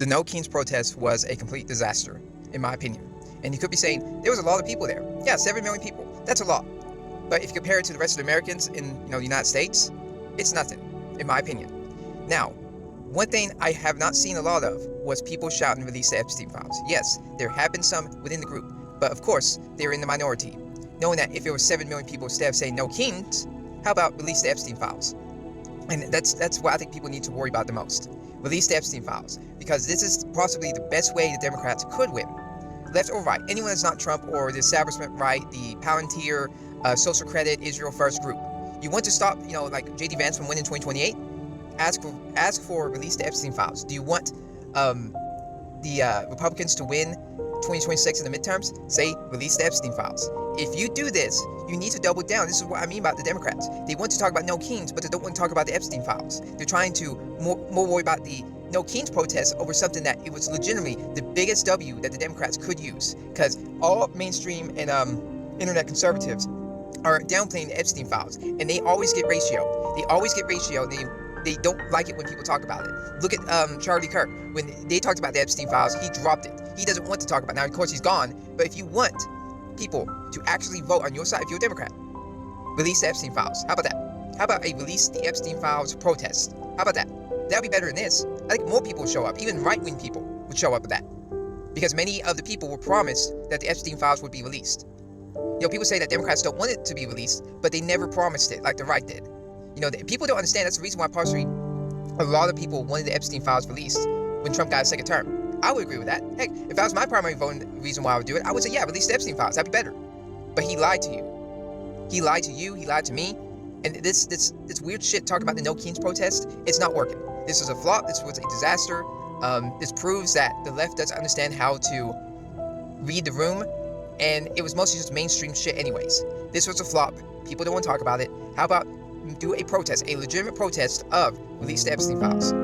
The No Kings protest was a complete disaster, in my opinion. And you could be saying, there was a lot of people there. Yeah, 7 million people. That's a lot. But if you compare it to the rest of the Americans in the United States, it's nothing, in my opinion. Now, one thing I have not seen a lot of was people shouting release the Epstein files. Yes, there have been some within the group, but of course, they're in the minority. Knowing that if it was 7 million people, instead of saying no Kings, how about release the Epstein files? And that's what I think people need to worry about the most. Release the Epstein files, because this is possibly the best way the Democrats could win. Left or right, anyone that's not Trump or the establishment right, the Palantir, social credit, Israel First group. You want to stop, like J.D. Vance from winning 2028? Ask for release the Epstein files. Do you want the Republicans to win 2026 in the midterms? Say release the Epstein files. If you do this, you need to double down. This is what I mean about the Democrats. They want to talk about no Kings, but they don't want to talk about the Epstein files. They're trying to more worry about the no Kings protest over something that it was legitimately the biggest W that the Democrats could use, because all mainstream and internet conservatives are downplaying the Epstein files, and they always get ratio. They always get ratio. They don't like it when people talk about it. Look at Charlie Kirk. When they talked about the Epstein files, he dropped it. He doesn't want to talk about it. Now, of course, he's gone. But if you want people to actually vote on your side, if you're a Democrat, release the Epstein files. How about that? How about a release the Epstein files protest? How about that? That would be better than this. I think more people would show up. Even right-wing people would show up with that. Because many of the people were promised that the Epstein files would be released. People say that Democrats don't want it to be released, but they never promised it like the right did. People don't understand. That's the reason why partially a lot of people wanted the Epstein files released when Trump got a second term. I would agree with that. Heck, if that was my primary voting reason why I would do it, I would say, yeah, release the Epstein files. That'd be better. But he lied to you. He lied to you. He lied to me. And this weird shit talking about the No Kings protest, it's not working. This was a flop. This was a disaster. This proves that the left doesn't understand how to read the room. And it was mostly just mainstream shit anyways. This was a flop. People don't want to talk about it. How about do a protest, a legitimate protest of release the Epstein files?